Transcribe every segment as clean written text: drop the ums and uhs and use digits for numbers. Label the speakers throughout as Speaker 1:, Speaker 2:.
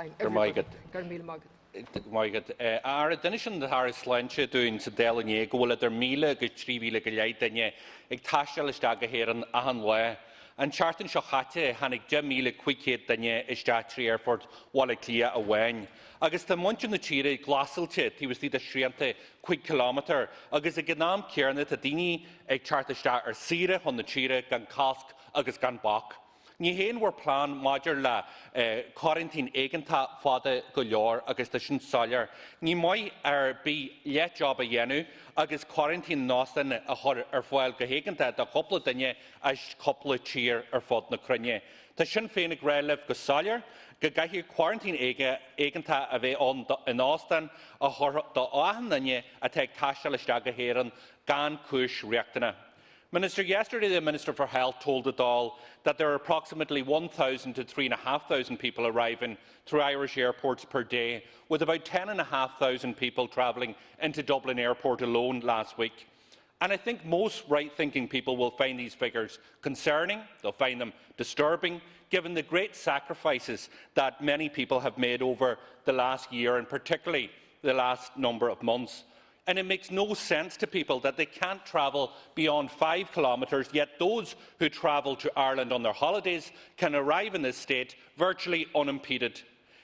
Speaker 1: Ar adinisin de Harris Lanche doing to Dáil Éireann go at their míle go 3 míle go leid danne ag taisial is dag héan ahan le an chartan seo chatte hanig 10 míle cuicéad danne is datri airport wall clia a wein agus tá muintin na tíre glasalte he was the sriante 5 kilometer agus a gnam cearna a dini ag chartista ar sire on the tíre gan casc agus gan bach. Ní héin war plán maidir le quarantine éigentá fada go leor agus tá sin soilear. Ní mai ar bí le job a dhéanú agus quarantine nástan a chur ar fáil go héigentá de coppla duine as coppla tír ar fod na crunne. Tá sin féin ag réileh go soilear go gaithí quarantine éigentá a bheith an nástan a chur do áhan duine a teag taisteal isteach go héireann gan cúis reachtainna. Minister, yesterday the Minister for Health told the Dáil that there are approximately 1,000 to 3,500 people arriving through Irish airports per day, with about 10,500 people travelling into Dublin Airport alone last week. And I think most right-thinking people will find these figures concerning, they'll find them disturbing, given the great sacrifices that many people have made over the last year and particularly the last number of months. And it makes no sense to people that they can't travel beyond 5 kilometres, yet those who travel to Ireland on their holidays can arrive in this state virtually unimpeded.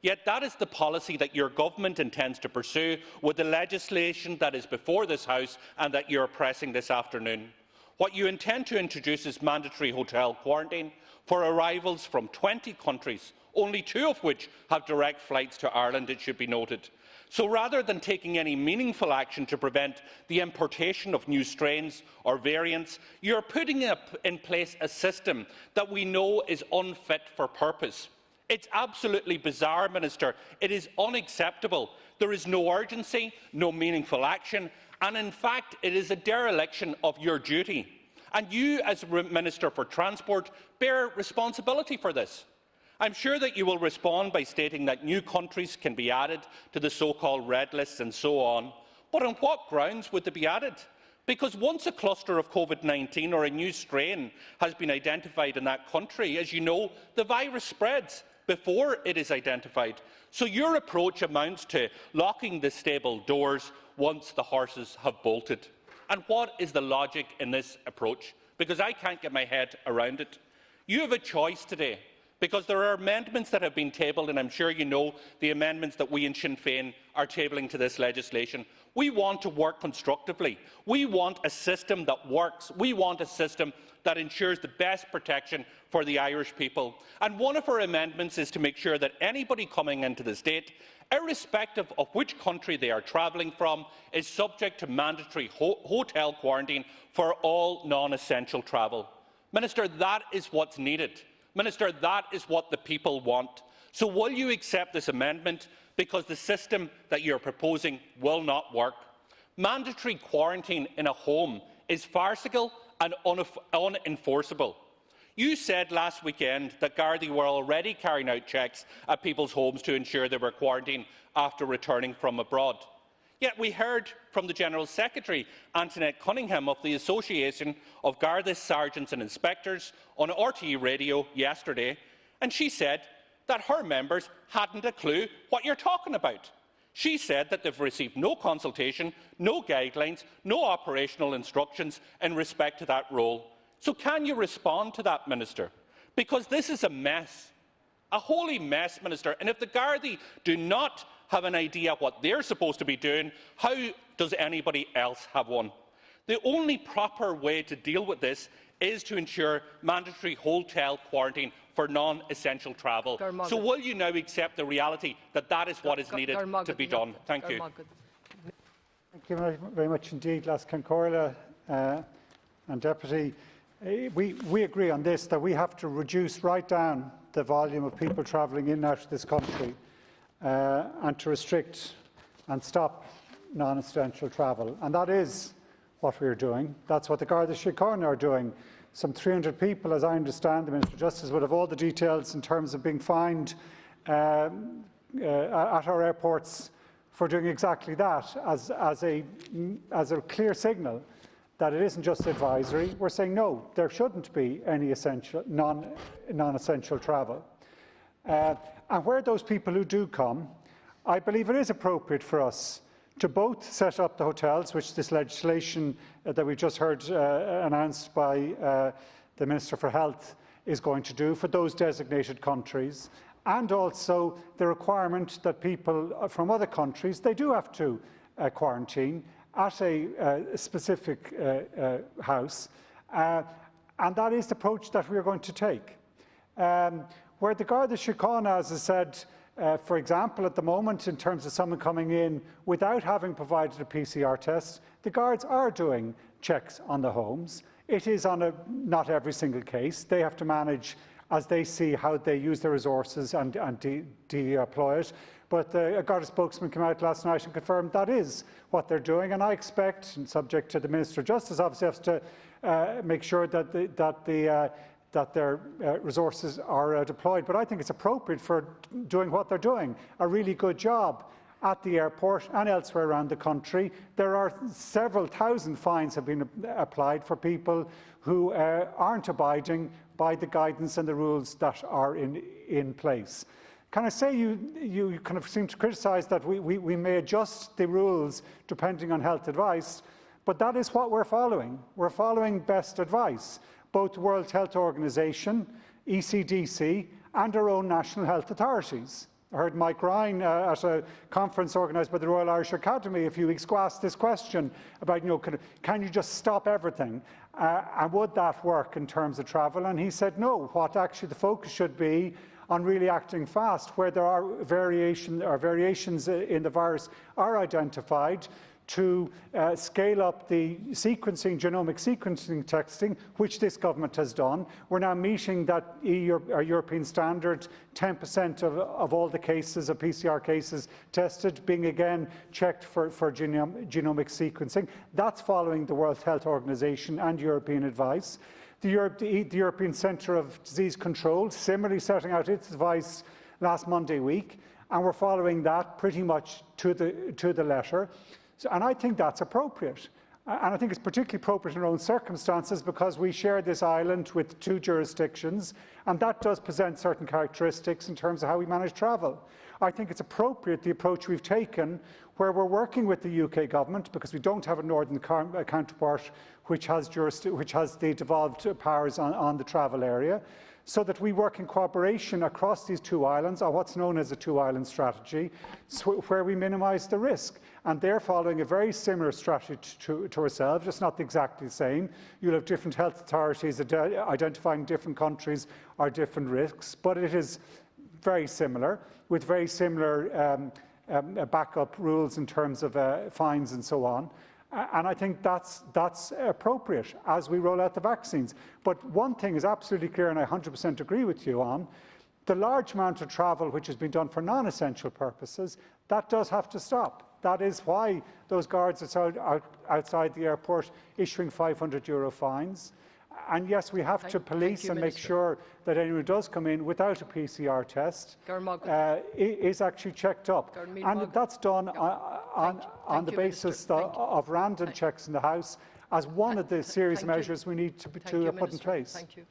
Speaker 1: Yet that is the policy that your government intends to pursue with the legislation that is before this House and that you are pressing this afternoon. What you intend to introduce is mandatory hotel quarantine for arrivals from 20 countries, only 2 of which have direct flights to Ireland, it should be noted. So rather than taking any meaningful action to prevent the importation of new strains or variants, you are putting in place a system that we know is unfit for purpose. It's absolutely bizarre, Minister. It is unacceptable. There is no urgency, no meaningful action, and in fact it is a dereliction of your duty. And you, as Minister for Transport, bear responsibility for this. I'm sure that you will respond by stating that new countries can be added to the so-called red lists and so on. But on what grounds would they be added? Because once a cluster of COVID-19 or a new strain has been identified in that country, as you know, the virus spreads before it is identified. So your approach amounts to locking the stable doors once the horses have bolted. And what is the logic in this approach? Because I can't get my head around it. You have a choice today. Because there are amendments that have been tabled, and I'm sure you know the amendments that we in Sinn Féin are tabling to this legislation. We want to work constructively. We want a system that works. We want a system that ensures the best protection for the Irish people. And one of our amendments is to make sure that anybody coming into the state, irrespective of which country they are travelling from, is subject to mandatory hotel quarantine for all non-essential travel. Minister, that is what's needed. Minister, that is what the people want. So will you accept this amendment, because the system that you are proposing will not work? Mandatory quarantine in a home is farcical and unenforceable. You said last weekend that Gardaí were already carrying out checks at people's homes to ensure they were quarantined after returning from abroad. Yet we heard from the General Secretary, Antoinette Cunningham, of the Association of Garda Sergeants and Inspectors on RTE Radio yesterday, and she said that her members hadn't a clue what you're talking about. She said that they've received no consultation, no guidelines, no operational instructions in respect to that role. So can you respond to that, Minister? Because this is a mess, a holy mess, Minister, and if the Gardaí do not have an idea what they're supposed to be doing, how does anybody else have one? The only proper way to deal with this is to ensure mandatory hotel quarantine for non-essential travel. So will you now accept the reality that that is what is needed to be done? Thank you.
Speaker 2: Thank you very much indeed, Las Concorla and Deputy. We agree on this, that we have to reduce right down the volume of people travelling in and out of this country, and to restrict and stop non-essential travel. And that is what we are doing. That's what the Garda Síochána are doing. Some 300 people, as I understand, the Minister of Justice would have all the details in terms of being fined at our airports for doing exactly that, as a clear signal that it isn't just advisory. We're saying no, there shouldn't be any non-essential travel. And where those people who do come, I believe it is appropriate for us to both set up the hotels, which this legislation that we just heard announced by the Minister for Health is going to do for those designated countries, and also the requirement that people from other countries, they do have to quarantine at a specific house, and that is the approach that we are going to take. Where the Garda Síochána, as I said, for example, at the moment, in terms of someone coming in without having provided a PCR test, the guards are doing checks on the homes. It is on not every single case. They have to manage as they see how they use their resources and deploy it. But a Garda spokesman came out last night and confirmed that is what they're doing. And I expect, and subject to the Minister of Justice, obviously has to make sure that their resources are deployed. But I think it's appropriate for doing what they're doing, a really good job at the airport and elsewhere around the country. There are several thousand fines have been applied for people who aren't abiding by the guidance and the rules that are in place. Can I say you kind of seem to criticise that we may adjust the rules depending on health advice, but that is what we're following. We're following best advice. Both the World Health Organization, ECDC, and our own national health authorities. I heard Mike Ryan at a conference organised by the Royal Irish Academy a few weeks ago ask this question about, can you just stop everything? And would that work in terms of travel? And he said no. What actually the focus should be on really acting fast, where there are variations in the virus are identified, to scale up the genomic sequencing testing, which this government has done. We're now meeting that European standard, 10% of all the cases, of PCR cases tested, being again checked for genomic sequencing. That's following the World Health Organization and European advice. The European Centre of Disease Control similarly setting out its advice last Monday week, and we're following that pretty much to the letter. And I think that's appropriate. And I think it's particularly appropriate in our own circumstances because we share this island with 2 jurisdictions, and that does present certain characteristics in terms of how we manage travel. I think it's appropriate, the approach we've taken, where we're working with the UK government, because we don't have a northern counterpart which has the devolved powers on the travel area, so that we work in cooperation across these 2 islands on what's known as a 2-island strategy, where we minimise the risk. And they're following a very similar strategy to ourselves, just not exactly the same. You'll have different health authorities identifying different countries or different risks, but it is very similar, with very similar backup rules in terms of fines and so on. And I think that's appropriate as we roll out the vaccines. But one thing is absolutely clear, and I 100% agree with you on, the large amount of travel which has been done for non-essential purposes, that does have to stop. That is why those guards outside the airport issuing €500 fines. And yes, we have to police and make sure that anyone who does come in without a PCR test is actually checked up. And that's done on the basis of random checks in the House as one of the series of measures we need to put in place.
Speaker 3: Thank you.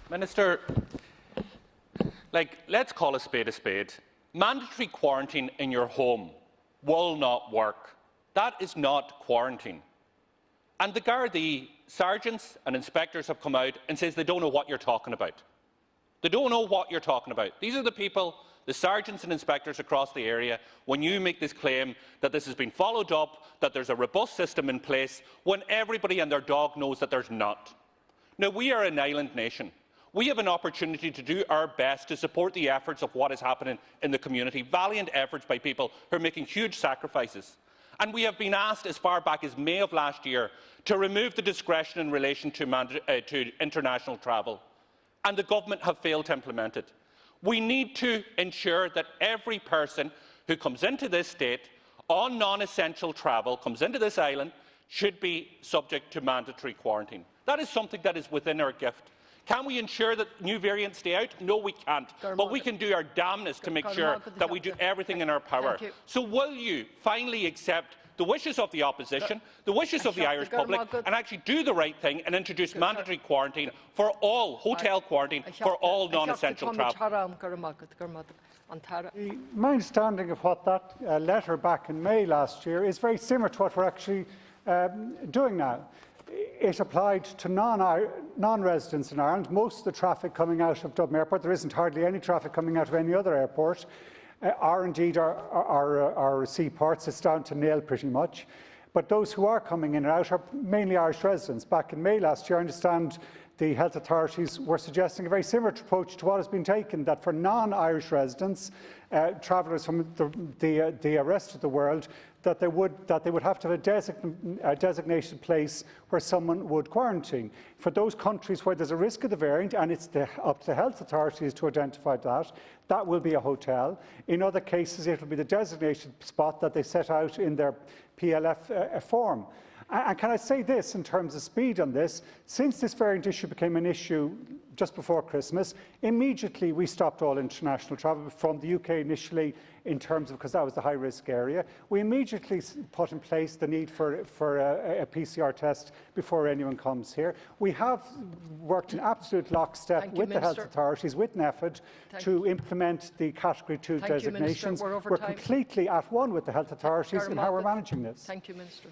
Speaker 1: Minister, let's call a spade a spade. Mandatory quarantine in your home will not work. That is not quarantine. And the Gardaí, sergeants and inspectors have come out and says they don't know what you're talking about. They don't know what you're talking about. These are the people, the sergeants and inspectors across the area, when you make this claim that this has been followed up, that there's a robust system in place, when everybody and their dog knows that there's not. Now, we are an island nation. We have an opportunity to do our best to support the efforts of what is happening in the community, valiant efforts by people who are making huge sacrifices. And we have been asked as far back as May of last year to remove the discretion in relation to international travel, and the government have failed to implement it. We need to ensure that every person who comes into this state on non-essential travel, comes into this island, should be subject to mandatory quarantine. That is something that is within our gift. Can we ensure that new variants stay out? No, we can't. But we can do our damnedest to make sure that we do everything in our power. So will you finally accept the wishes of the opposition, the wishes of the Irish public, and actually do the right thing and introduce mandatory quarantine for all, hotel quarantine for all non-essential travel.
Speaker 2: My understanding of what that letter back in May last year is very similar to what we're actually doing now. It applied to non-residents in Ireland. Most of the traffic coming out of Dublin Airport, there isn't hardly any traffic coming out of any other airport, or indeed our seaports. It's down to nil pretty much. But those who are coming in and out are mainly Irish residents. Back in May last year, I understand the health authorities were suggesting a very similar approach to what has been taken, that for non-Irish residents, travellers from the rest of the world, that they would have to have a designated place where someone would quarantine. For those countries where there's a risk of the variant, and it's up to the health authorities to identify that will be a hotel. In other cases, it will be the designated spot that they set out in their PLF form. And can I say this in terms of speed on this? Since this variant issue became an issue just before Christmas, immediately we stopped all international travel from the UK initially, in terms of, because that was the high-risk area. We immediately put in place the need for a PCR test before anyone comes here. We have worked in absolute lockstep with the health authorities, with NEFID, to implement the Category 2 designation. We're completely at one with the health authorities in how we're managing this.
Speaker 3: Thank you, Minister.